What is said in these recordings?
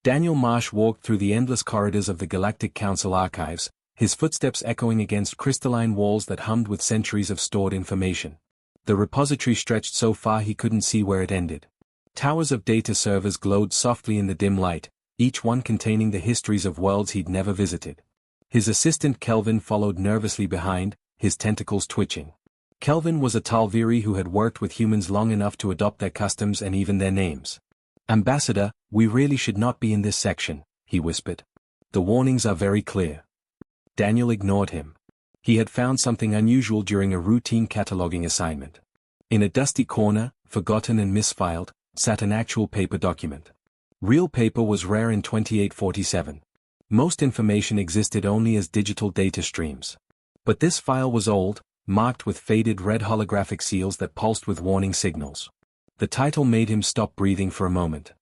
Daniel Marsh walked through the endless corridors of the Galactic Council archives, his footsteps echoing against crystalline walls that hummed with centuries of stored information. The repository stretched so far he couldn't see where it ended. Towers of data servers glowed softly in the dim light, each one containing the histories of worlds he'd never visited. His assistant Kelvin followed nervously behind, his tentacles twitching. Kelvin was a Talviri who had worked with humans long enough to adopt their customs and even their names. "Ambassador, we really should not be in this section," he whispered. "The warnings are very clear." Daniel ignored him. He had found something unusual during a routine cataloging assignment. In a dusty corner, forgotten and misfiled, sat an actual paper document. Real paper was rare in 2847. Most information existed only as digital data streams. But this file was old, marked with faded red holographic seals that pulsed with warning signals. The title made him stop breathing for a moment.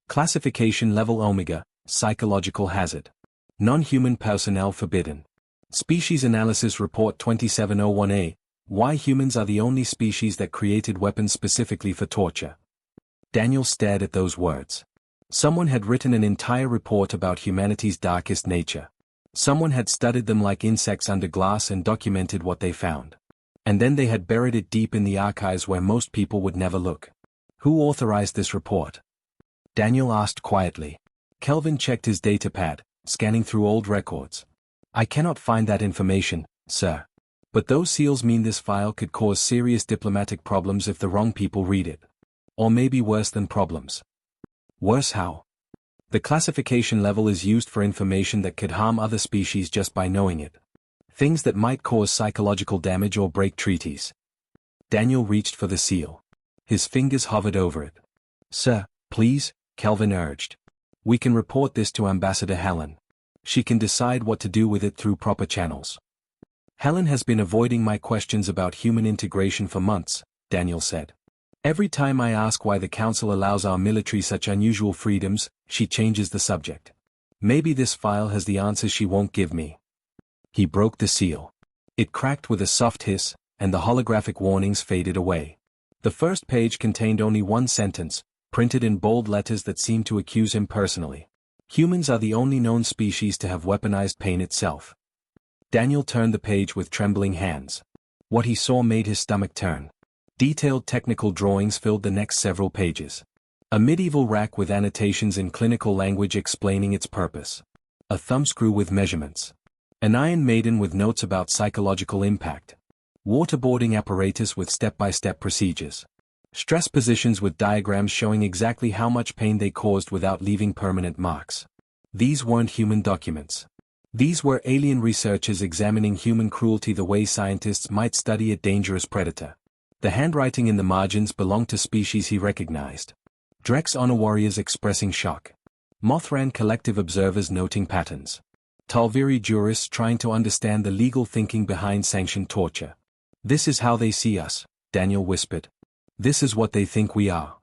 Classification Level Omega, Psychological Hazard. Non-human personnel forbidden. Species Analysis Report 2701A, Why Humans Are the Only Species That Created Weapons Specifically for Torture. Daniel stared at those words. Someone had written an entire report about humanity's darkest nature. Someone had studied them like insects under glass and documented what they found. And then they had buried it deep in the archives where most people would never look. Who authorized this report? Daniel asked quietly. Kelvin checked his datapad, scanning through old records. "I cannot find that information, sir. But those seals mean this file could cause serious diplomatic problems if the wrong people read it. Or maybe worse than problems." "Worse how?" "The classification level is used for information that could harm other species just by knowing it. Things that might cause psychological damage or break treaties." Daniel reached for the seal. His fingers hovered over it. "Sir, please," Kelvin urged. "We can report this to Ambassador Helen. She can decide what to do with it through proper channels." "Helen has been avoiding my questions about human integration for months," Daniel said. "Every time I ask why the Council allows our military such unusual freedoms, she changes the subject. Maybe this file has the answers she won't give me." He broke the seal. It cracked with a soft hiss, and the holographic warnings faded away. The first page contained only one sentence, printed in bold letters that seemed to accuse him personally. "Humans are the only known species to have weaponized pain itself." Daniel turned the page with trembling hands. What he saw made his stomach turn. Detailed technical drawings filled the next several pages. A medieval rack with annotations in clinical language explaining its purpose. A thumbscrew with measurements. An Iron Maiden with notes about psychological impact. Waterboarding apparatus with step-by-step procedures. Stress positions with diagrams showing exactly how much pain they caused without leaving permanent marks. These weren't human documents. These were alien researchers examining human cruelty the way scientists might study a dangerous predator. The handwriting in the margins belonged to species he recognized. Drex honor warriors expressing shock. Mothran collective observers noting patterns. Talviri jurists trying to understand the legal thinking behind sanctioned torture. "This is how they see us," Daniel whispered. "This is what they think we are."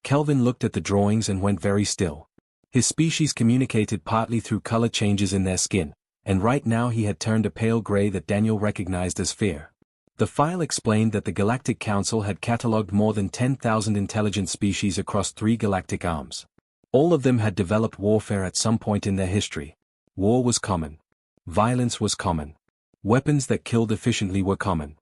Kelvin looked at the drawings and went very still. His species communicated partly through color changes in their skin, and right now he had turned a pale gray that Daniel recognized as fear. The file explained that the Galactic Council had catalogued more than 10,000 intelligent species across 3 galactic arms. All of them had developed warfare at some point in their history. War was common. Violence was common. Weapons that killed efficiently were common.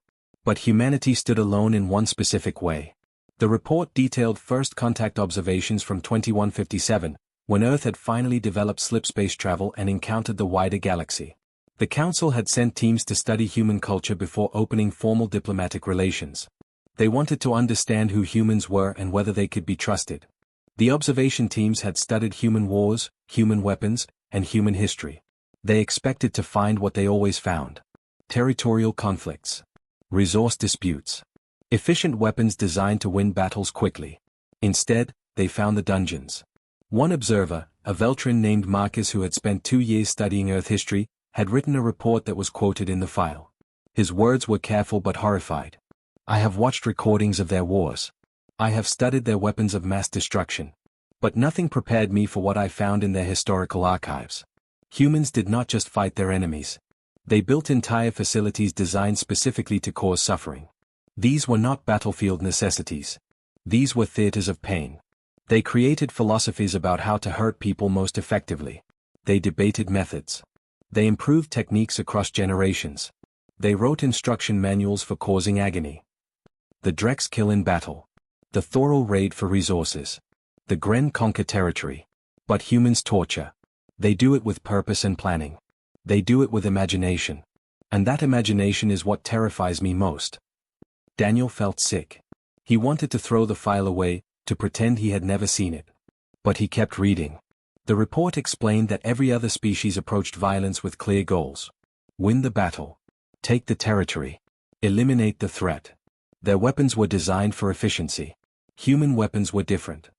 But humanity stood alone in one specific way. The report detailed first contact observations from 2157, when Earth had finally developed slipspace travel and encountered the wider galaxy. The Council had sent teams to study human culture before opening formal diplomatic relations. They wanted to understand who humans were and whether they could be trusted. The observation teams had studied human wars, human weapons, and human history. They expected to find what they always found. Territorial conflicts. Resource disputes. Efficient weapons designed to win battles quickly. Instead, they found the dungeons. One observer, a Veltrin named Marcus who had spent 2 years studying Earth history, had written a report that was quoted in the file. His words were careful but horrified. "I have watched recordings of their wars. I have studied their weapons of mass destruction. But nothing prepared me for what I found in their historical archives. Humans did not just fight their enemies. They built entire facilities designed specifically to cause suffering. These were not battlefield necessities. These were theaters of pain. They created philosophies about how to hurt people most effectively. They debated methods. They improved techniques across generations. They wrote instruction manuals for causing agony. The Drex kill in battle. The Thorol raid for resources. The Gren conquer territory. But humans torture. They do it with purpose and planning. They do it with imagination. And that imagination is what terrifies me most. Daniel felt sick. He wanted to throw the file away, to pretend he had never seen it. But he kept reading. The report explained that every other species approached violence with clear goals. Win the battle. Take the territory. Eliminate the threat. Their weapons were designed for efficiency. Human weapons were different.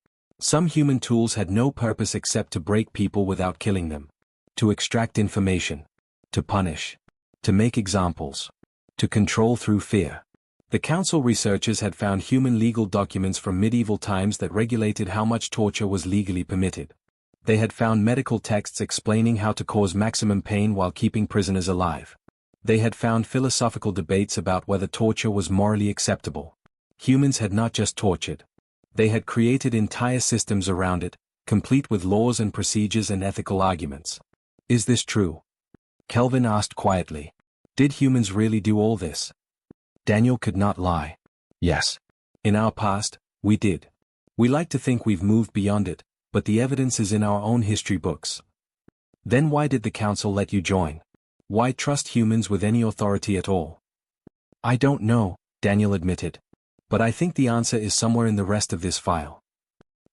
Some human tools had no purpose except to break people without killing them. To extract information. To punish. To make examples. To control through fear. The council researchers had found human legal documents from medieval times that regulated how much torture was legally permitted. They had found medical texts explaining how to cause maximum pain while keeping prisoners alive. They had found philosophical debates about whether torture was morally acceptable. Humans had not just tortured. They had created entire systems around it, complete with laws and procedures and ethical arguments. Is this true? Kelvin asked quietly. Did humans really do all this? Daniel could not lie. Yes. In our past, we did. We like to think we've moved beyond it, but the evidence is in our own history books. Then why did the council let you join? Why trust humans with any authority at all? I don't know, Daniel admitted. But I think the answer is somewhere in the rest of this file.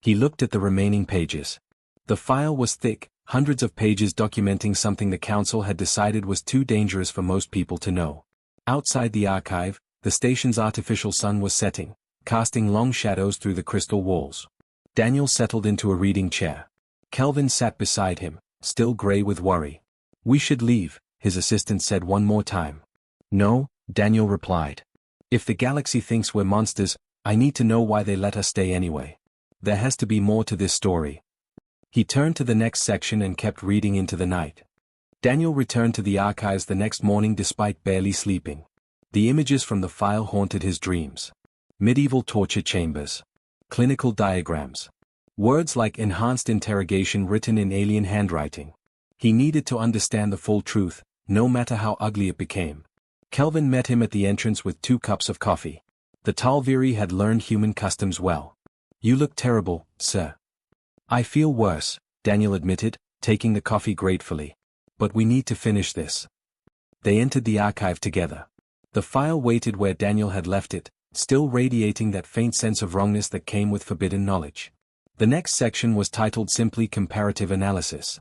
He looked at the remaining pages. The file was thick, hundreds of pages documenting something the council had decided was too dangerous for most people to know. Outside the archive, the station's artificial sun was setting, casting long shadows through the crystal walls. Daniel settled into a reading chair. Kelvin sat beside him, still gray with worry. We should leave, his assistant said one more time. No, Daniel replied. If the galaxy thinks we're monsters, I need to know why they let us stay anyway. There has to be more to this story. He turned to the next section and kept reading into the night. Daniel returned to the archives the next morning despite barely sleeping. The images from the file haunted his dreams. Medieval torture chambers. Clinical diagrams. Words like enhanced interrogation written in alien handwriting. He needed to understand the full truth, no matter how ugly it became. Kelvin met him at the entrance with 2 cups of coffee. The Talviri had learned human customs well. You look terrible, sir. I feel worse, Daniel admitted, taking the coffee gratefully. But we need to finish this. They entered the archive together. The file waited where Daniel had left it, still radiating that faint sense of wrongness that came with forbidden knowledge. The next section was titled simply Comparative Analysis.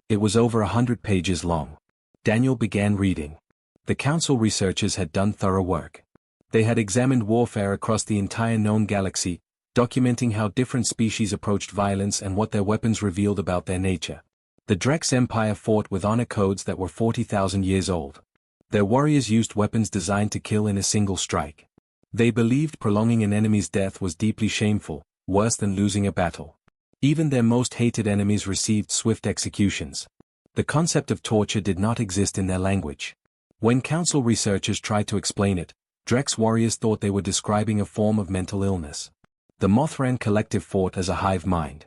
It was over 100 pages long. Daniel began reading. The council researchers had done thorough work. They had examined warfare across the entire known galaxy, documenting how different species approached violence and what their weapons revealed about their nature. The Drex Empire fought with honor codes that were 40,000 years old. Their warriors used weapons designed to kill in a single strike. They believed prolonging an enemy's death was deeply shameful, worse than losing a battle. Even their most hated enemies received swift executions. The concept of torture did not exist in their language. When council researchers tried to explain it, Drex warriors thought they were describing a form of mental illness. The Mothran collective fought as a hive mind.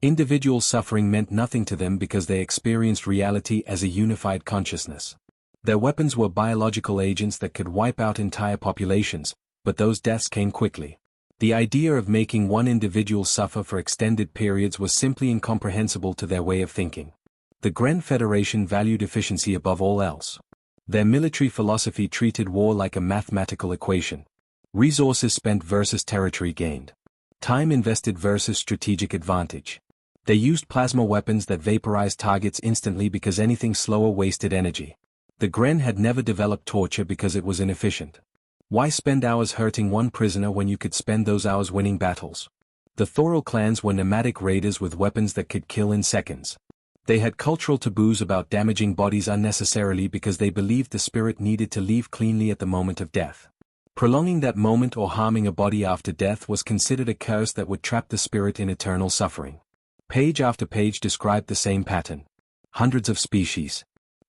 Individual suffering meant nothing to them because they experienced reality as a unified consciousness. Their weapons were biological agents that could wipe out entire populations, but those deaths came quickly. The idea of making one individual suffer for extended periods was simply incomprehensible to their way of thinking. The Gren Federation valued efficiency above all else. Their military philosophy treated war like a mathematical equation. Resources spent versus territory gained. Time invested versus strategic advantage. They used plasma weapons that vaporized targets instantly because anything slower wasted energy. The Gren had never developed torture because it was inefficient. Why spend hours hurting one prisoner when you could spend those hours winning battles? The Thorol clans were nomadic raiders with weapons that could kill in seconds. They had cultural taboos about damaging bodies unnecessarily because they believed the spirit needed to leave cleanly at the moment of death. Prolonging that moment or harming a body after death was considered a curse that would trap the spirit in eternal suffering. Page after page described the same pattern. Hundreds of species.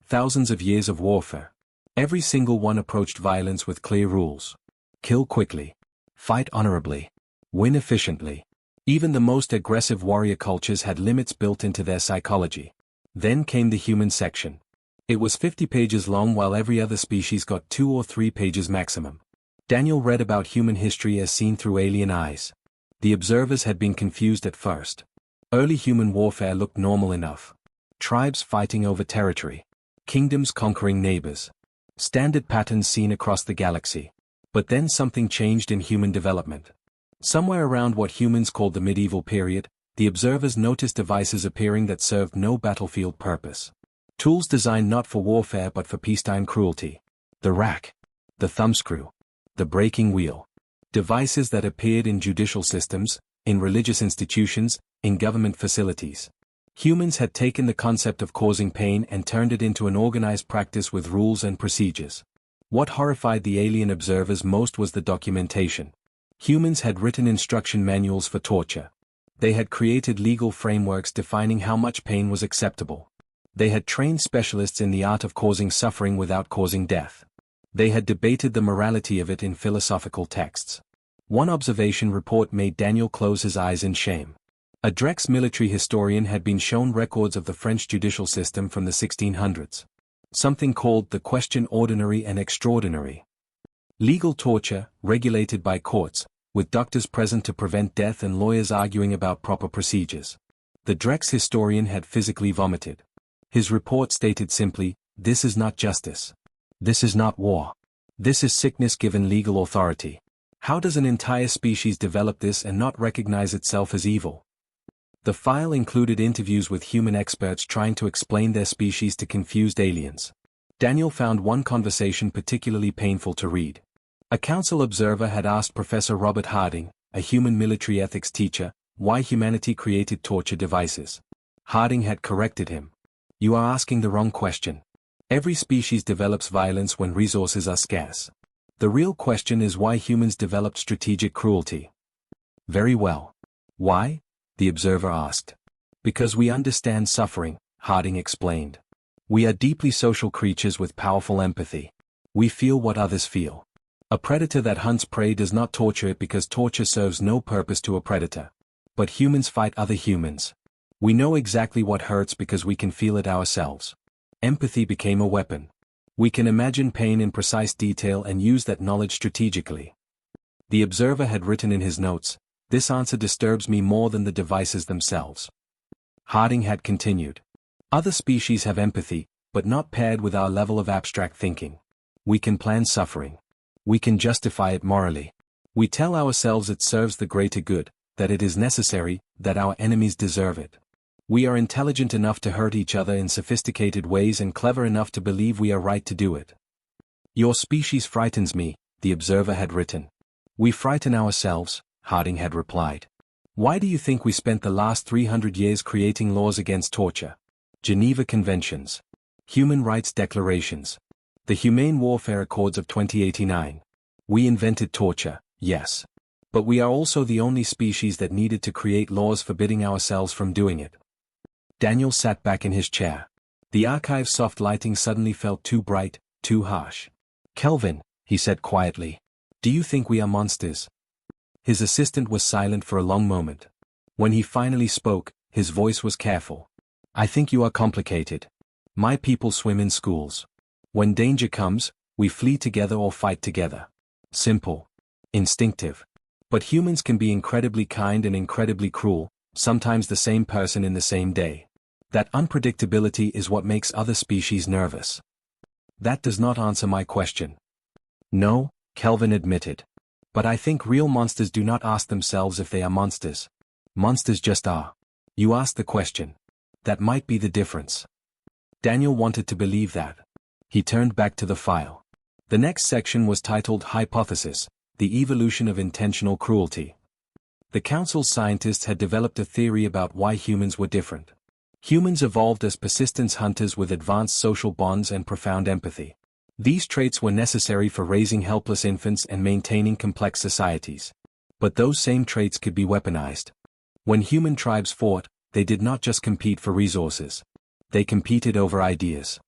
Thousands of years of warfare. Every single one approached violence with clear rules. Kill quickly. Fight honorably. Win efficiently. Even the most aggressive warrior cultures had limits built into their psychology. Then came the human section. It was 50 pages long while every other species got 2 or 3 pages maximum. Daniel read about human history as seen through alien eyes. The observers had been confused at first. Early human warfare looked normal enough. Tribes fighting over territory. Kingdoms conquering neighbors. Standard patterns seen across the galaxy. But then something changed in human development. Somewhere around what humans called the medieval period, the observers noticed devices appearing that served no battlefield purpose. Tools designed not for warfare but for peacetime cruelty. The rack. The thumbscrew. The breaking wheel. Devices that appeared in judicial systems, in religious institutions, in government facilities. Humans had taken the concept of causing pain and turned it into an organized practice with rules and procedures. What horrified the alien observers most was the documentation. Humans had written instruction manuals for torture. They had created legal frameworks defining how much pain was acceptable. They had trained specialists in the art of causing suffering without causing death. They had debated the morality of it in philosophical texts. One observation report made Daniel close his eyes in shame. A Drex military historian had been shown records of the French judicial system from the 1600s. Something called the question ordinary and extraordinary. Legal torture, regulated by courts, with doctors present to prevent death and lawyers arguing about proper procedures. The Drex historian had physically vomited. His report stated simply, "This is not justice. This is not war. This is sickness given legal authority. How does an entire species develop this and not recognize itself as evil?" The file included interviews with human experts trying to explain their species to confused aliens. Daniel found one conversation particularly painful to read. A council observer had asked Professor Robert Harding, a human military ethics teacher, why humanity created torture devices. Harding had corrected him. "You are asking the wrong question. Every species develops violence when resources are scarce. The real question is why humans developed strategic cruelty." "Very well. Why?" the observer asked. "Because we understand suffering," Harding explained. "We are deeply social creatures with powerful empathy. We feel what others feel. A predator that hunts prey does not torture it because torture serves no purpose to a predator. But humans fight other humans. We know exactly what hurts because we can feel it ourselves. Empathy became a weapon. We can imagine pain in precise detail and use that knowledge strategically." The observer had written in his notes, "This answer disturbs me more than the devices themselves." Harding had continued. "Other species have empathy, but not paired with our level of abstract thinking. We can plan suffering. We can justify it morally. We tell ourselves it serves the greater good, that it is necessary, that our enemies deserve it. We are intelligent enough to hurt each other in sophisticated ways and clever enough to believe we are right to do it." "Your species frightens me," the observer had written. "We frighten ourselves," Harding had replied. "Why do you think we spent the last 300 years creating laws against torture? Geneva Conventions. Human Rights Declarations. The Humane Warfare Accords of 2089. We invented torture, yes. But we are also the only species that needed to create laws forbidding ourselves from doing it." Daniel sat back in his chair. The archive's soft lighting suddenly felt too bright, too harsh. "Kelvin," he said quietly, "do you think we are monsters?" His assistant was silent for a long moment. When he finally spoke, his voice was careful. "I think you are complicated. My people swim in schools. When danger comes, we flee together or fight together. Simple. Instinctive. But humans can be incredibly kind and incredibly cruel, sometimes the same person in the same day. That unpredictability is what makes other species nervous." "That does not answer my question." "No," Kelvin admitted. "But I think real monsters do not ask themselves if they are monsters. Monsters just are. You ask the question. That might be the difference." Daniel wanted to believe that. He turned back to the file. The next section was titled Hypothesis, the Evolution of Intentional Cruelty. The Council's scientists had developed a theory about why humans were different. Humans evolved as persistence hunters with advanced social bonds and profound empathy. These traits were necessary for raising helpless infants and maintaining complex societies. But those same traits could be weaponized. When human tribes fought, they did not just compete for resources. They competed over ideas.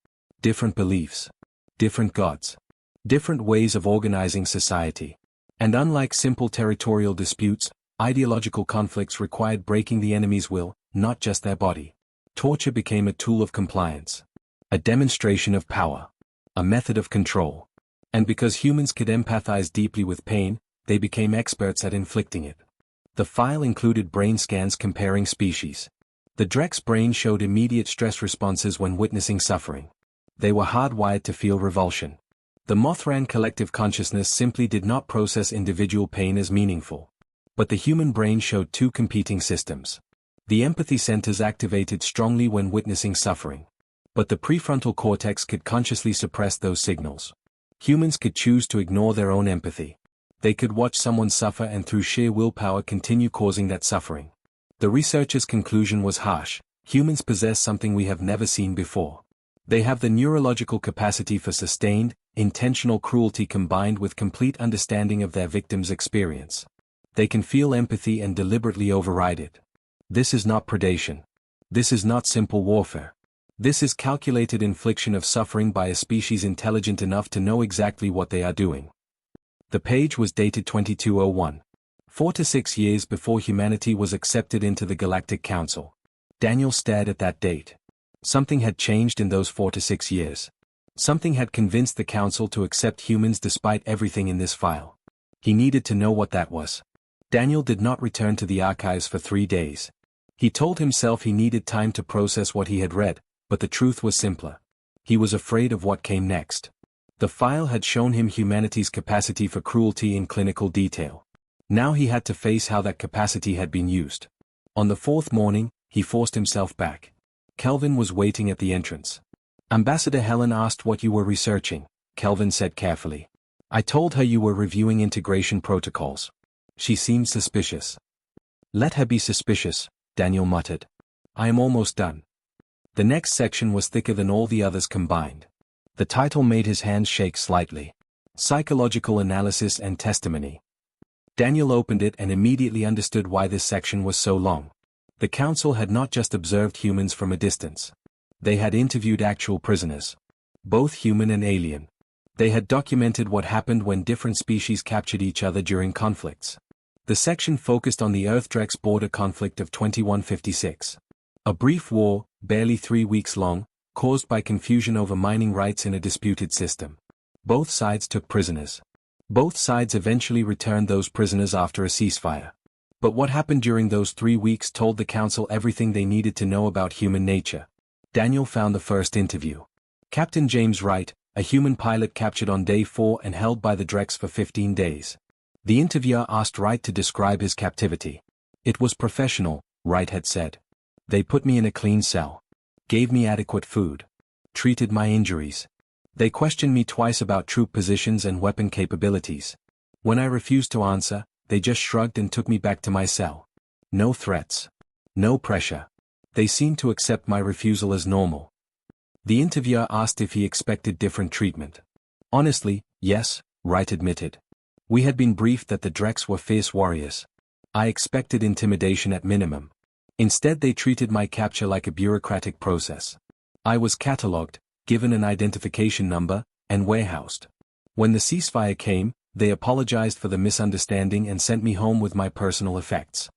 Different beliefs. Different gods. Different ways of organizing society. And unlike simple territorial disputes, Ideological conflicts required breaking the enemy's will, not just their body. Torture became a tool of compliance. A demonstration of power. A method of control. And because humans could empathize deeply with pain, they became experts at inflicting it. The file included brain scans comparing species. The Drek's brain showed immediate stress responses when witnessing suffering. They were hardwired to feel revulsion. The Mothran collective consciousness simply did not process individual pain as meaningful. But the human brain showed two competing systems. The empathy centers activated strongly when witnessing suffering. But the prefrontal cortex could consciously suppress those signals. Humans could choose to ignore their own empathy. They could watch someone suffer and through sheer willpower continue causing that suffering. The researchers' conclusion was harsh: humans possess something we have never seen before. They have the neurological capacity for sustained, intentional cruelty combined with complete understanding of their victim's experience. They can feel empathy and deliberately override it. This is not predation. This is not simple warfare. This is calculated infliction of suffering by a species intelligent enough to know exactly what they are doing. The page was dated 2201. 4 to 6 years before humanity was accepted into the Galactic Council. Daniel stared at that date. Something had changed in those 4 to 6 years. Something had convinced the Council to accept humans despite everything in this file. He needed to know what that was. Daniel did not return to the archives for 3 days. He told himself he needed time to process what he had read, but the truth was simpler. He was afraid of what came next. The file had shown him humanity's capacity for cruelty in clinical detail. Now he had to face how that capacity had been used. On the 4th morning, he forced himself back. Kelvin was waiting at the entrance. Ambassador Helen asked what you were researching, Kelvin said carefully. I told her you were reviewing integration protocols. She seemed suspicious. Let her be suspicious, Daniel muttered. I am almost done. The next section was thicker than all the others combined. The title made his hands shake slightly. Psychological Analysis and Testimony. Daniel opened it and immediately understood why this section was so long. The Council had not just observed humans from a distance. They had interviewed actual prisoners. Both human and alien. They had documented what happened when different species captured each other during conflicts. The section focused on the Earth-Drex border conflict of 2156. A brief war, barely 3 weeks long, caused by confusion over mining rights in a disputed system. Both sides took prisoners. Both sides eventually returned those prisoners after a ceasefire. But what happened during those 3 weeks told the Council everything they needed to know about human nature. Daniel found the first interview. Captain James Wright, a human pilot captured on day 4 and held by the Drex for 15 days. The interviewer asked Wright to describe his captivity. It was professional, Wright had said. They put me in a clean cell. Gave me adequate food. Treated my injuries. They questioned me twice about troop positions and weapon capabilities. When I refused to answer, they just shrugged and took me back to my cell. No threats. No pressure. They seemed to accept my refusal as normal. The interviewer asked if he expected different treatment. Honestly, yes, Wright admitted. We had been briefed that the Drex were fierce warriors. I expected intimidation at minimum. Instead they treated my capture like a bureaucratic process. I was catalogued, given an identification number, and warehoused. When the ceasefire came, they apologized for the misunderstanding and sent me home with my personal effects.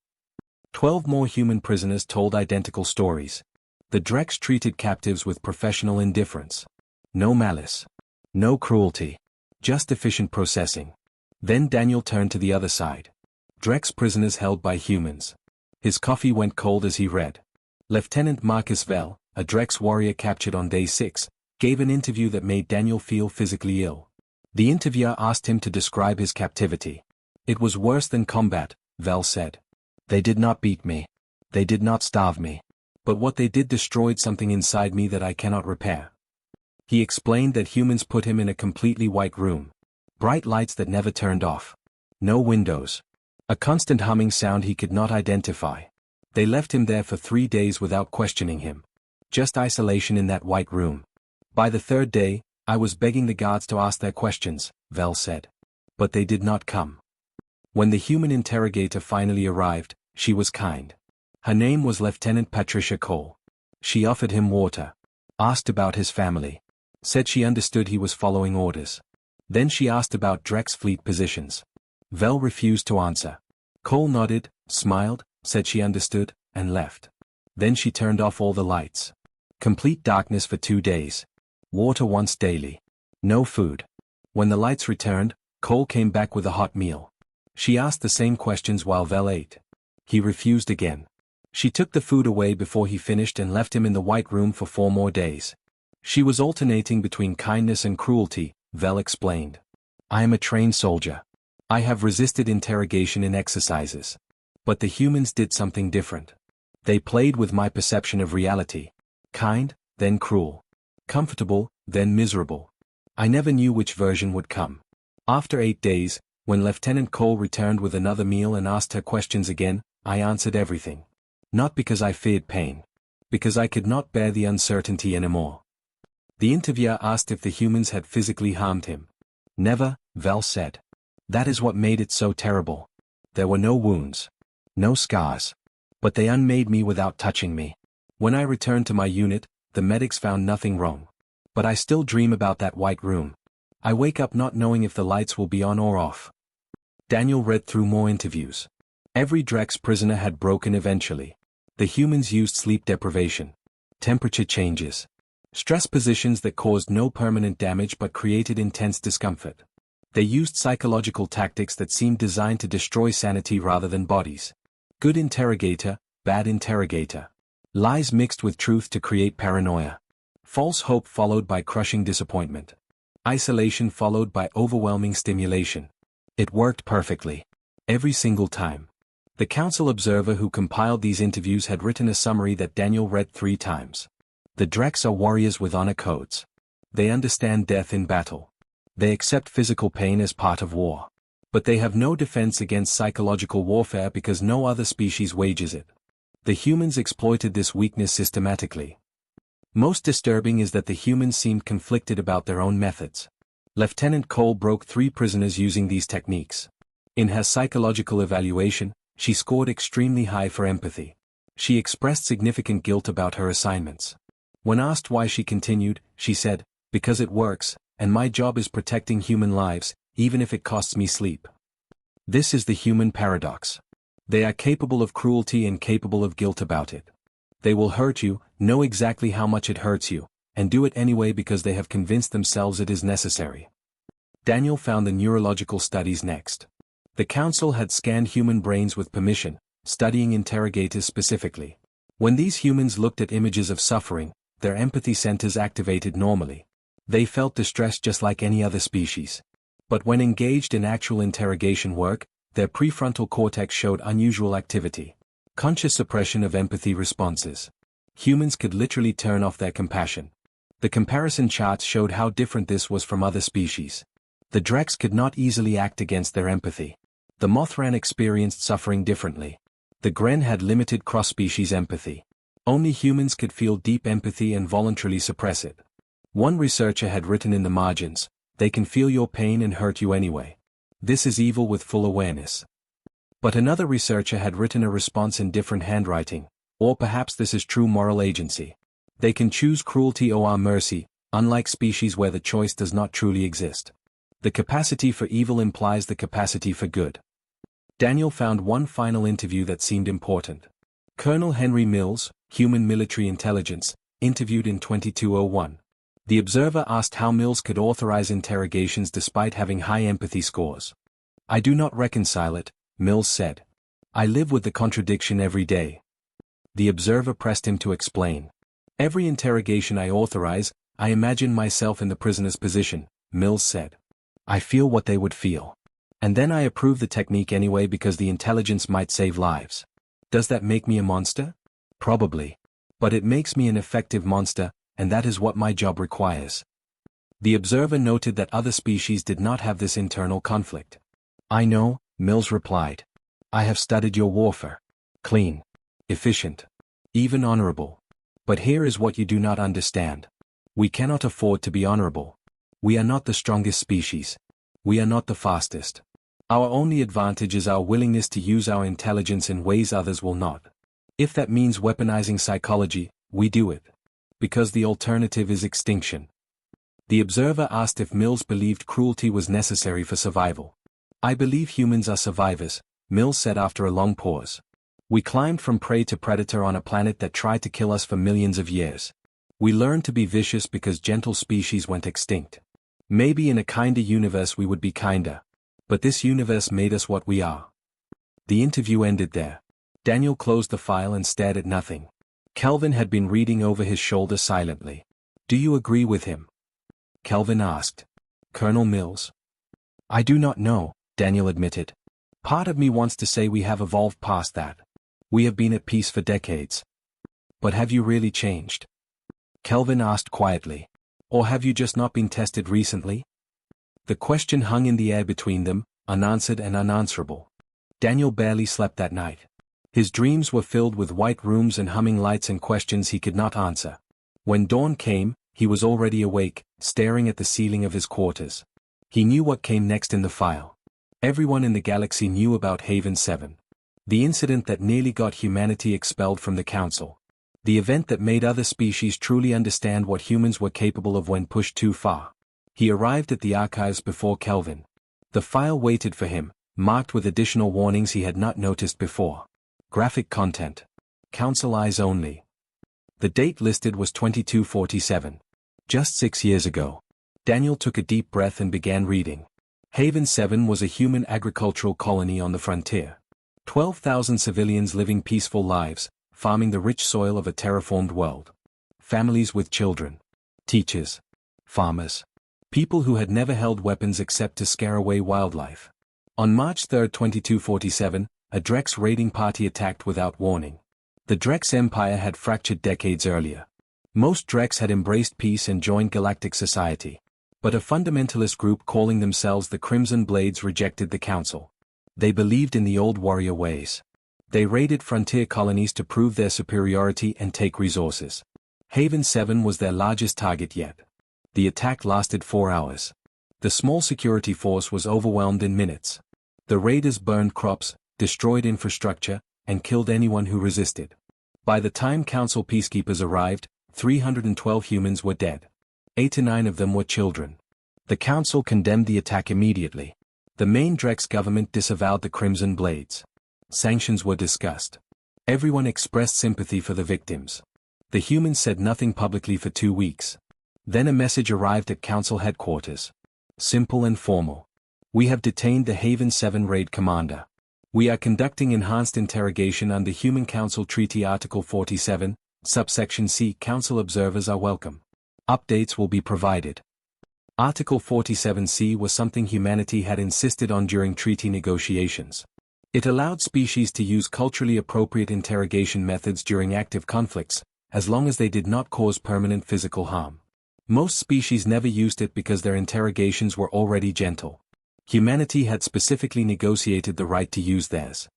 12 more human prisoners told identical stories. The Drex treated captives with professional indifference. No malice. No cruelty. Just efficient processing. Then Daniel turned to the other side. Drex prisoners held by humans. His coffee went cold as he read. Lieutenant Marcus Vell, a Drex warrior captured on day 6, gave an interview that made Daniel feel physically ill. The interviewer asked him to describe his captivity. It was worse than combat, Vell said. They did not beat me. They did not starve me. But what they did destroyed something inside me that I cannot repair. He explained that humans put him in a completely white room. Bright lights that never turned off. No windows. A constant humming sound he could not identify. They left him there for 3 days without questioning him. Just isolation in that white room. By the 3rd day, I was begging the guards to ask their questions, Vell said. But they did not come. When the human interrogator finally arrived, she was kind. Her name was Lieutenant Patricia Cole. She offered him water. Asked about his family. Said she understood he was following orders. Then she asked about Drex fleet positions. Vell refused to answer. Cole nodded, smiled, said she understood, and left. Then she turned off all the lights. Complete darkness for 2 days. Water once daily. No food. When the lights returned, Cole came back with a hot meal. She asked the same questions while Vel ate. He refused again. She took the food away before he finished and left him in the white room for 4 more days. She was alternating between kindness and cruelty, Vel explained. I am a trained soldier. I have resisted interrogation in exercises. But the humans did something different. They played with my perception of reality. Kind, then cruel. Comfortable, then miserable. I never knew which version would come. After 8 days, when Lieutenant Cole returned with another meal and asked her questions again, I answered everything. Not because I feared pain. Because I could not bear the uncertainty anymore. The interviewer asked if the humans had physically harmed him. Never, Vel said. That is what made it so terrible. There were no wounds. No scars. But they unmade me without touching me. When I returned to my unit, the medics found nothing wrong. But I still dream about that white room. I wake up not knowing if the lights will be on or off. Daniel read through more interviews. Every Drex prisoner had broken eventually. The humans used sleep deprivation. Temperature changes. Stress positions that caused no permanent damage but created intense discomfort. They used psychological tactics that seemed designed to destroy sanity rather than bodies. Good interrogator, bad interrogator. Lies mixed with truth to create paranoia. False hope followed by crushing disappointment. Isolation followed by overwhelming stimulation. It worked perfectly. Every single time. The council observer who compiled these interviews had written a summary that Daniel read 3 times. The Drex are warriors with honor codes. They understand death in battle. They accept physical pain as part of war. But they have no defense against psychological warfare because no other species wages it. The humans exploited this weakness systematically. Most disturbing is that the humans seemed conflicted about their own methods. Lieutenant Cole broke 3 prisoners using these techniques. In her psychological evaluation, she scored extremely high for empathy. She expressed significant guilt about her assignments. When asked why she continued, she said, "Because it works, and my job is protecting human lives, even if it costs me sleep." This is the human paradox. They are capable of cruelty and capable of guilt about it. They will hurt you, know exactly how much it hurts you, and do it anyway because they have convinced themselves it is necessary. Daniel found the neurological studies next. The council had scanned human brains with permission, studying interrogators specifically. When these humans looked at images of suffering, their empathy centers activated normally. They felt distress just like any other species. But when engaged in actual interrogation work, their prefrontal cortex showed unusual activity. Conscious suppression of empathy responses. Humans could literally turn off their compassion. The comparison charts showed how different this was from other species. The Drex could not easily act against their empathy. The Mothran experienced suffering differently. The Gren had limited cross-species empathy. Only humans could feel deep empathy and voluntarily suppress it. One researcher had written in the margins, "They can feel your pain and hurt you anyway. This is evil with full awareness." But another researcher had written a response in different handwriting, "Or perhaps this is true moral agency. They can choose cruelty or mercy, unlike species where the choice does not truly exist. The capacity for evil implies the capacity for good." Daniel found one final interview that seemed important. Colonel Henry Mills, Human Military Intelligence, interviewed in 2201. The observer asked how Mills could authorize interrogations despite having high empathy scores. "I do not reconcile it," Mills said. "I live with the contradiction every day." The observer pressed him to explain. "Every interrogation I authorize, I imagine myself in the prisoner's position," Mills said. "I feel what they would feel. And then I approve the technique anyway because the intelligence might save lives. Does that make me a monster? Probably. But it makes me an effective monster, and that is what my job requires." The observer noted that other species did not have this internal conflict. "I know," Mills replied. "I have studied your warfare. Clean. Efficient. Even honorable. But here is what you do not understand. We cannot afford to be honorable. We are not the strongest species. We are not the fastest. Our only advantage is our willingness to use our intelligence in ways others will not. If that means weaponizing psychology, we do it. Because the alternative is extinction." The observer asked if Mills believed cruelty was necessary for survival. "I believe humans are survivors, Mills said after a long pause. We climbed from prey to predator on a planet that tried to kill us for millions of years. We learned to be vicious because gentle species went extinct. Maybe in a kinder universe we would be kinder. But this universe made us what we are. The interview ended there. Daniel closed the file and stared at nothing. Kelvin had been reading over his shoulder silently. Do you agree with him? Kelvin asked. Colonel Mills? I do not know, Daniel admitted. Part of me wants to say we have evolved past that. We have been at peace for decades. But have you really changed? Kelvin asked quietly. Or have you just not been tested recently? The question hung in the air between them, unanswered and unanswerable. Daniel barely slept that night. His dreams were filled with white rooms and humming lights and questions he could not answer. When dawn came, he was already awake, staring at the ceiling of his quarters. He knew what came next in the file. Everyone in the galaxy knew about Haven 7. The incident that nearly got humanity expelled from the Council. The event that made other species truly understand what humans were capable of when pushed too far. He arrived at the archives before Kelvin. The file waited for him, marked with additional warnings he had not noticed before. Graphic content. Council eyes only. The date listed was 2247. Just 6 years ago. Daniel took a deep breath and began reading. Haven 7 was a human agricultural colony on the frontier. 12,000 civilians living peaceful lives, farming the rich soil of a terraformed world. Families with children. Teachers. Farmers. People who had never held weapons except to scare away wildlife. On March 3, 2247, a Drex raiding party attacked without warning. The Drex Empire had fractured decades earlier. Most Drex had embraced peace and joined galactic society. But a fundamentalist group calling themselves the Crimson Blades rejected the Council. They believed in the old warrior ways. They raided frontier colonies to prove their superiority and take resources. Haven 7 was their largest target yet. The attack lasted 4 hours. The small security force was overwhelmed in minutes. The raiders burned crops, destroyed infrastructure, and killed anyone who resisted. By the time Council peacekeepers arrived, 312 humans were dead. 8 or 9 of them were children. The Council condemned the attack immediately. The main Drex government disavowed the Crimson Blades. Sanctions were discussed. Everyone expressed sympathy for the victims. The humans said nothing publicly for 2 weeks. Then a message arrived at Council headquarters. Simple and formal. We have detained the Haven 7 raid commander. We are conducting enhanced interrogation under Human Council Treaty Article 47, subsection C. Council observers are welcome. Updates will be provided. Article 47C was something humanity had insisted on during treaty negotiations. It allowed species to use culturally appropriate interrogation methods during active conflicts, as long as they did not cause permanent physical harm. Most species never used it because their interrogations were already gentle. Humanity had specifically negotiated the right to use theirs.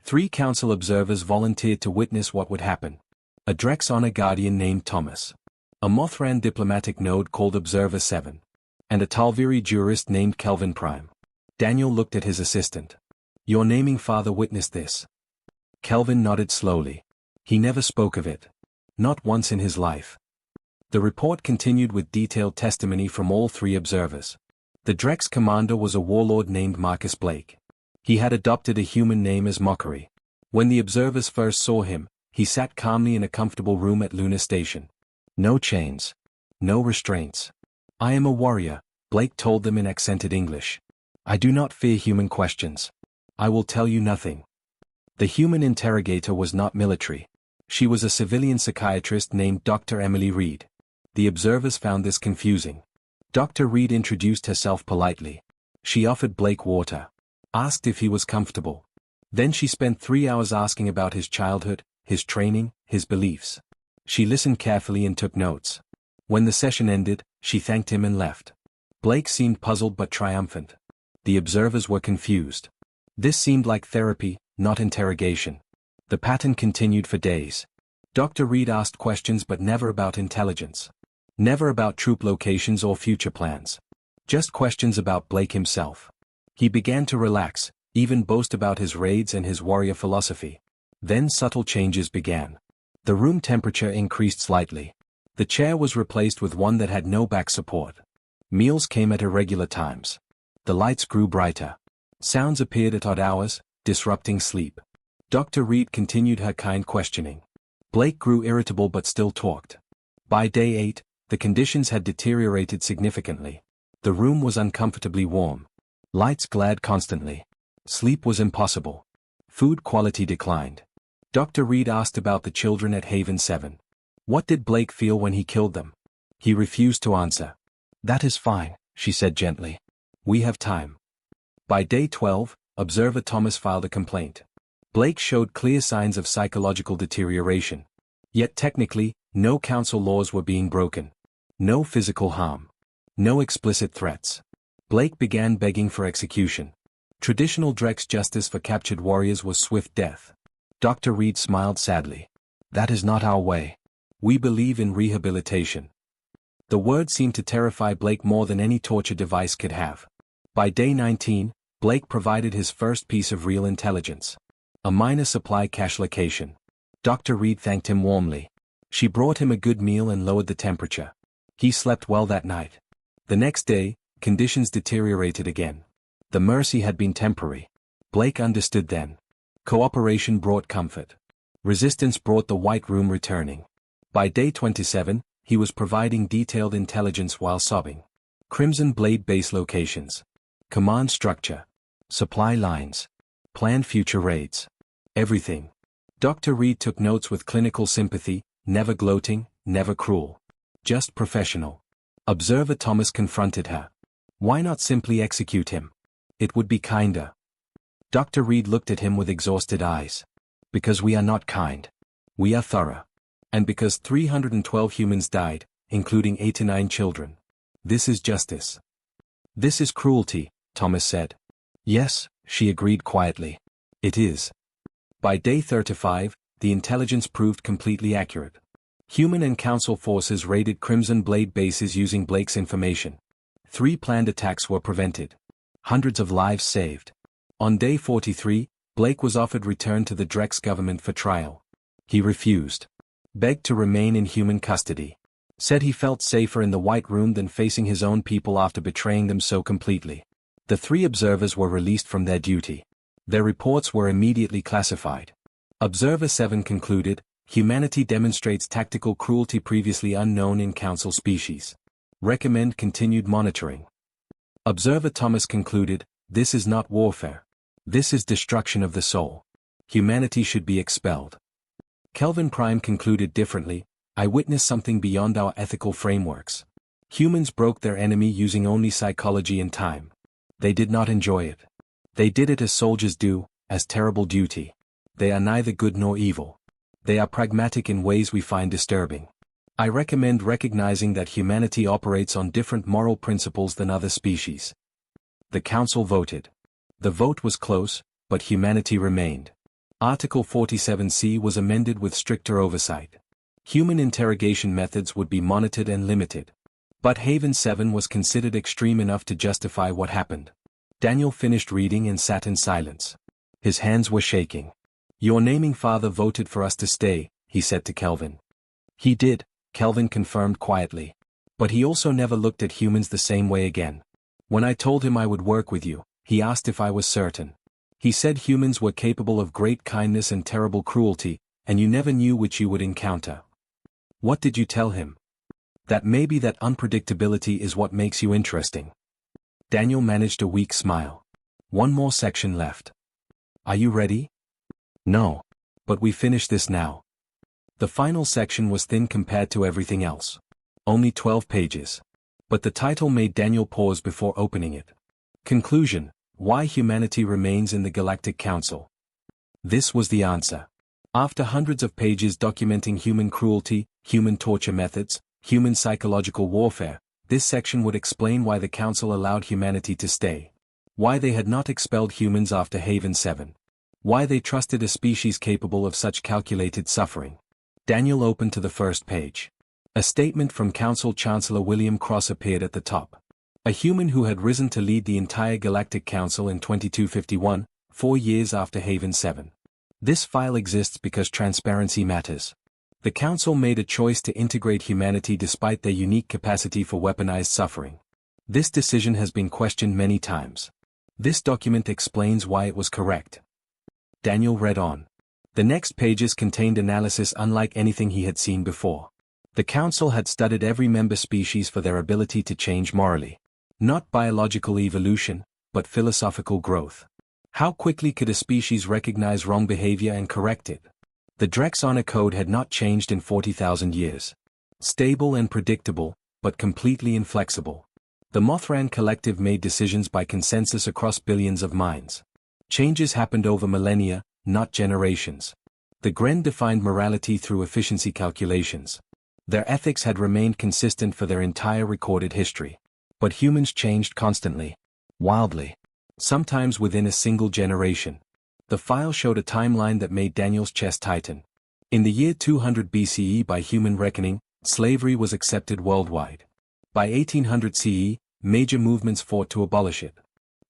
3 Council observers volunteered to witness what would happen. A Drex Honor Guardian named Thomas. A Mothran diplomatic node called Observer 7. And a Talviri jurist named Kelvin Prime. Daniel looked at his assistant. Your naming father witnessed this. Kelvin nodded slowly. He never spoke of it. Not once in his life. The report continued with detailed testimony from all 3 observers. The Drex commander was a warlord named Marcus Blake. He had adopted a human name as mockery. When the observers first saw him, he sat calmly in a comfortable room at Luna Station. No chains. No restraints. I am a warrior, Blake told them in accented English. I do not fear human questions. I will tell you nothing. The human interrogator was not military. She was a civilian psychiatrist named Dr. Emily Reed. The observers found this confusing. Dr. Reed introduced herself politely. She offered Blake water. Asked if he was comfortable. Then she spent 3 hours asking about his childhood, his training, his beliefs. She listened carefully and took notes. When the session ended, she thanked him and left. Blake seemed puzzled but triumphant. The observers were confused. This seemed like therapy, not interrogation. The pattern continued for days. Dr. Reed asked questions but never about intelligence. Never about troop locations or future plans. Just questions about Blake himself. He began to relax, even boast about his raids and his warrior philosophy. Then subtle changes began. The room temperature increased slightly. The chair was replaced with one that had no back support. Meals came at irregular times. The lights grew brighter. Sounds appeared at odd hours, disrupting sleep. Dr. Reed continued her kind questioning. Blake grew irritable but still talked. By day 8, the conditions had deteriorated significantly. The room was uncomfortably warm. Lights glared constantly. Sleep was impossible. Food quality declined. Dr. Reed asked about the children at Haven 7. What did Blake feel when he killed them? He refused to answer. That is fine, she said gently. We have time. By day 12, Observer Thomas filed a complaint. Blake showed clear signs of psychological deterioration. Yet technically, no council laws were being broken. No physical harm. No explicit threats. Blake began begging for execution. Traditional Drex justice for captured warriors was swift death. Dr. Reed smiled sadly. That is not our way. We believe in rehabilitation. The word seemed to terrify Blake more than any torture device could have. By day 19, Blake provided his first piece of real intelligence. A minor supply cache location. Dr. Reed thanked him warmly. She brought him a good meal and lowered the temperature. He slept well that night. The next day, conditions deteriorated again. The mercy had been temporary. Blake understood then. Cooperation brought comfort. Resistance brought the White Room returning. By day 27, he was providing detailed intelligence while sobbing. Crimson Blade base locations. Command structure. Supply lines. Planned future raids. Everything. Dr. Reed took notes with clinical sympathy, never gloating, never cruel. Just professional. Observer Thomas confronted her. Why not simply execute him? It would be kinder. Dr. Reed looked at him with exhausted eyes. Because we are not kind. We are thorough. And because 312 humans died, including 89 children. This is justice. This is cruelty, Thomas said. Yes, she agreed quietly. It is. By day 35, the intelligence proved completely accurate. Human and council forces raided Crimson Blade bases using Blake's information. 3 planned attacks were prevented. Hundreds of lives saved. On day 43, Blake was offered return to the Drex government for trial. He refused. Begged to remain in human custody. Said he felt safer in the White Room than facing his own people after betraying them so completely. The 3 observers were released from their duty. Their reports were immediately classified. Observer 7 concluded, humanity demonstrates tactical cruelty previously unknown in council species. Recommend continued monitoring. Observer Thomas concluded, this is not warfare. This is destruction of the soul. Humanity should be expelled. Kelvin Prime concluded differently, I witnessed something beyond our ethical frameworks. Humans broke their enemy using only psychology and time. They did not enjoy it. They did it as soldiers do, as terrible duty. They are neither good nor evil. They are pragmatic in ways we find disturbing. I recommend recognizing that humanity operates on different moral principles than other species. The council voted. The vote was close, but humanity remained. Article 47C was amended with stricter oversight. Human interrogation methods would be monitored and limited. But Haven 7 was considered extreme enough to justify what happened. Daniel finished reading and sat in silence. His hands were shaking. Your naming father voted for us to stay, he said to Kelvin. He did, Kelvin confirmed quietly. But he also never looked at humans the same way again. When I told him I would work with you, he asked if I was certain. He said humans were capable of great kindness and terrible cruelty, and you never knew which you would encounter. What did you tell him? That maybe that unpredictability is what makes you interesting. Daniel managed a weak smile. One more section left. Are you ready? No. But we finish this now. The final section was thin compared to everything else. Only 12 pages. But the title made Daniel pause before opening it. Conclusion: Why humanity remains in the Galactic Council. This was the answer. After hundreds of pages documenting human cruelty, human torture methods, human psychological warfare, this section would explain why the Council allowed humanity to stay. Why they had not expelled humans after Haven 7. Why they trusted a species capable of such calculated suffering. Daniel opened to the first page. A statement from Council Chancellor William Cross appeared at the top. A human who had risen to lead the entire Galactic Council in 2251, 4 years after Haven 7. This file exists because transparency matters. The Council made a choice to integrate humanity despite their unique capacity for weaponized suffering. This decision has been questioned many times. This document explains why it was correct. Daniel read on. The next pages contained analysis unlike anything he had seen before. The Council had studied every member species for their ability to change morally. Not biological evolution, but philosophical growth. How quickly could a species recognize wrong behavior and correct it? The Drex honor code had not changed in 40,000 years. Stable and predictable, but completely inflexible. The Mothran Collective made decisions by consensus across billions of minds. Changes happened over millennia, not generations. The Gren defined morality through efficiency calculations. Their ethics had remained consistent for their entire recorded history. But humans changed constantly. Wildly. Sometimes within a single generation. The file showed a timeline that made Daniel's chest tighten. In the year 200 BCE by human reckoning, slavery was accepted worldwide. By 1800 CE, major movements fought to abolish it.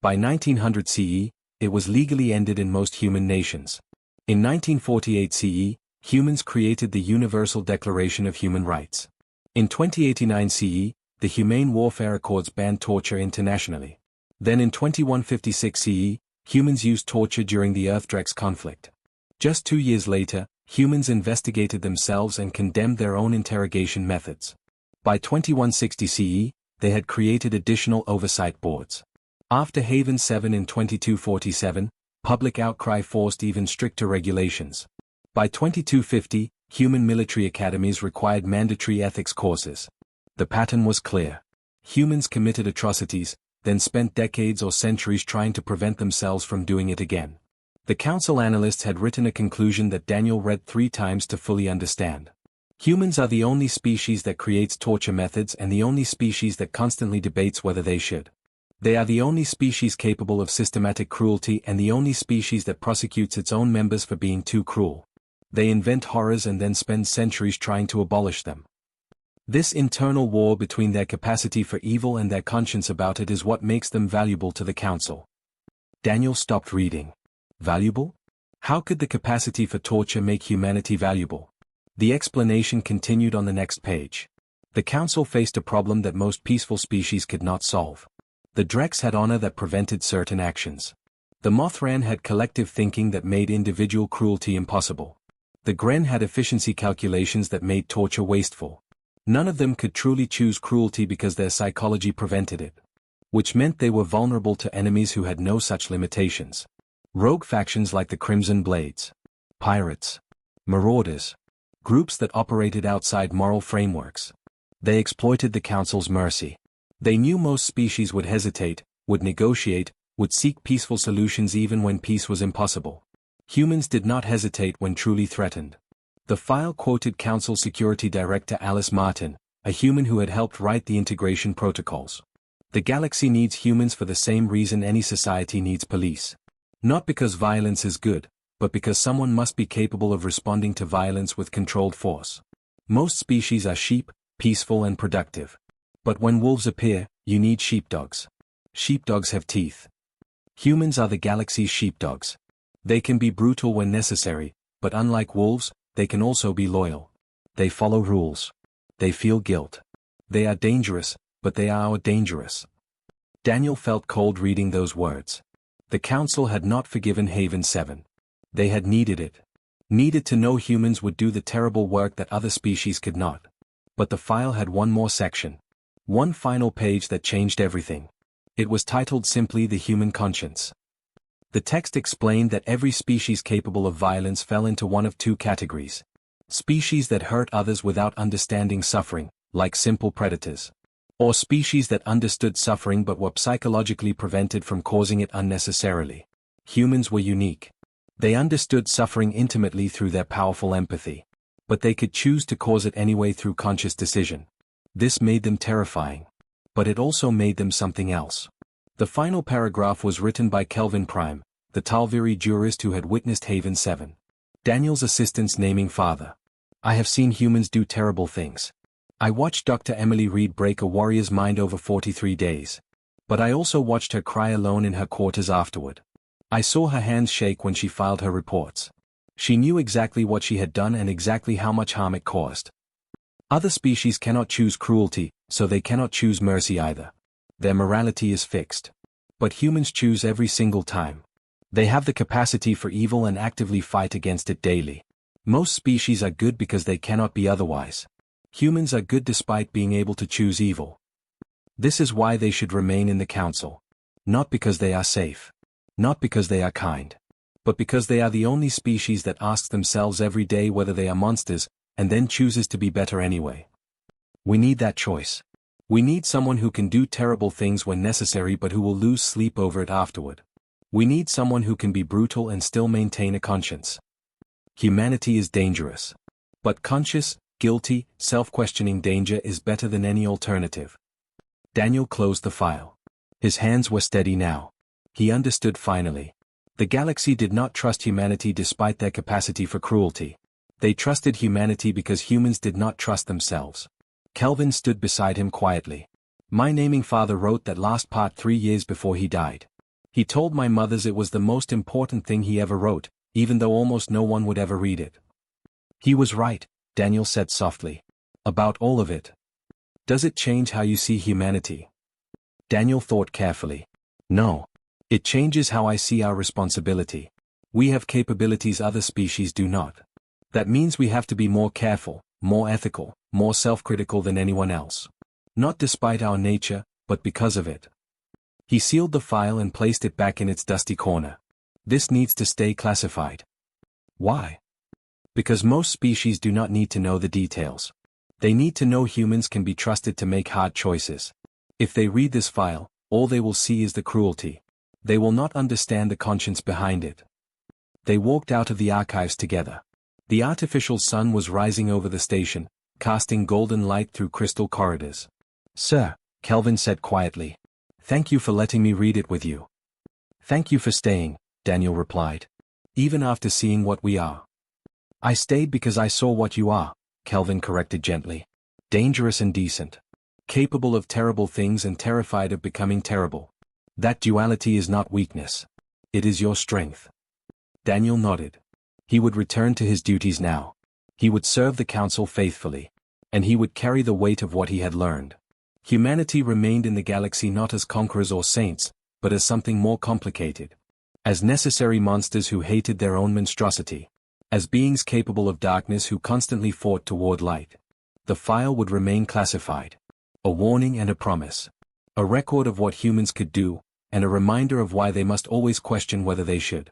By 1900 CE, it was legally ended in most human nations. In 1948 CE, humans created the Universal Declaration of Human Rights. In 2089 CE, the Humane Warfare Accords banned torture internationally. Then in 2156 CE, humans used torture during the Earth-Drex conflict. Just 2 years later, humans investigated themselves and condemned their own interrogation methods. By 2160 CE, they had created additional oversight boards. After Haven 7 in 2247, public outcry forced even stricter regulations. By 2250, human military academies required mandatory ethics courses. The pattern was clear. Humans committed atrocities, then spent decades or centuries trying to prevent themselves from doing it again. The Council analysts had written a conclusion that Daniel read 3 times to fully understand. Humans are the only species that creates torture methods and the only species that constantly debates whether they should. They are the only species capable of systematic cruelty and the only species that prosecutes its own members for being too cruel. They invent horrors and then spend centuries trying to abolish them. This internal war between their capacity for evil and their conscience about it is what makes them valuable to the Council. Daniel stopped reading. Valuable? How could the capacity for torture make humanity valuable? The explanation continued on the next page. The Council faced a problem that most peaceful species could not solve. The Drex had honor that prevented certain actions. The Mothran had collective thinking that made individual cruelty impossible. The Gren had efficiency calculations that made torture wasteful. None of them could truly choose cruelty because their psychology prevented it. Which meant they were vulnerable to enemies who had no such limitations. Rogue factions like the Crimson Blades. Pirates. Marauders. Groups that operated outside moral frameworks. They exploited the Council's mercy. They knew most species would hesitate, would negotiate, would seek peaceful solutions even when peace was impossible. Humans did not hesitate when truly threatened. The file quoted Council Security Director Alice Martin, a human who had helped write the integration protocols. The galaxy needs humans for the same reason any society needs police. Not because violence is good, but because someone must be capable of responding to violence with controlled force. Most species are sheep, peaceful and productive. But when wolves appear, you need sheepdogs. Sheepdogs have teeth. Humans are the galaxy's sheepdogs. They can be brutal when necessary, but unlike wolves, they can also be loyal. They follow rules. They feel guilt. They are dangerous, but they are dangerous. Daniel felt cold reading those words. The Council had not forgiven Haven 7. They had needed it. Needed to know humans would do the terrible work that other species could not. But the file had one more section. One final page that changed everything. It was titled simply The Human Conscience. The text explained that every species capable of violence fell into one of 2 categories. Species that hurt others without understanding suffering, like simple predators. Or species that understood suffering but were psychologically prevented from causing it unnecessarily. Humans were unique. They understood suffering intimately through their powerful empathy. But they could choose to cause it anyway through conscious decision. This made them terrifying. But it also made them something else. The final paragraph was written by Kelvin Prime, the Talviri jurist who had witnessed Haven 7. Daniel's assistant's naming father. I have seen humans do terrible things. I watched Dr. Emily Reed break a warrior's mind over 43 days. But I also watched her cry alone in her quarters afterward. I saw her hands shake when she filed her reports. She knew exactly what she had done and exactly how much harm it caused. Other species cannot choose cruelty, so they cannot choose mercy either. Their morality is fixed. But humans choose every single time. They have the capacity for evil and actively fight against it daily. Most species are good because they cannot be otherwise. Humans are good despite being able to choose evil. This is why they should remain in the council. Not because they are safe. Not because they are kind. But because they are the only species that asks themselves every day whether they are monsters, and then chooses to be better anyway. We need that choice. We need someone who can do terrible things when necessary but who will lose sleep over it afterward. We need someone who can be brutal and still maintain a conscience. Humanity is dangerous. But conscious, guilty, self-questioning danger is better than any alternative. Daniel closed the file. His hands were steady now. He understood finally. The galaxy did not trust humanity despite their capacity for cruelty. They trusted humanity because humans did not trust themselves. Kelvin stood beside him quietly. My naming father wrote that last part 3 years before he died. He told my mothers it was the most important thing he ever wrote, even though almost no one would ever read it. He was right, Daniel said softly. About all of it. Does it change how you see humanity? Daniel thought carefully. No. It changes how I see our responsibility. We have capabilities other species do not. That means we have to be more careful, more ethical, more self-critical than anyone else. Not despite our nature, but because of it. He sealed the file and placed it back in its dusty corner. This needs to stay classified. Why? Because most species do not need to know the details. They need to know humans can be trusted to make hard choices. If they read this file, all they will see is the cruelty. They will not understand the conscience behind it. They walked out of the archives together. The artificial sun was rising over the station, casting golden light through crystal corridors. Sir, Kelvin said quietly. Thank you for letting me read it with you. Thank you for staying, Daniel replied. Even after seeing what we are. I stayed because I saw what you are, Kelvin corrected gently. Dangerous and decent. Capable of terrible things and terrified of becoming terrible. That duality is not weakness. It is your strength. Daniel nodded. He would return to his duties now. He would serve the council faithfully. And he would carry the weight of what he had learned. Humanity remained in the galaxy not as conquerors or saints, but as something more complicated. As necessary monsters who hated their own monstrosity. As beings capable of darkness who constantly fought toward light. The file would remain classified. A warning and a promise. A record of what humans could do, and a reminder of why they must always question whether they should.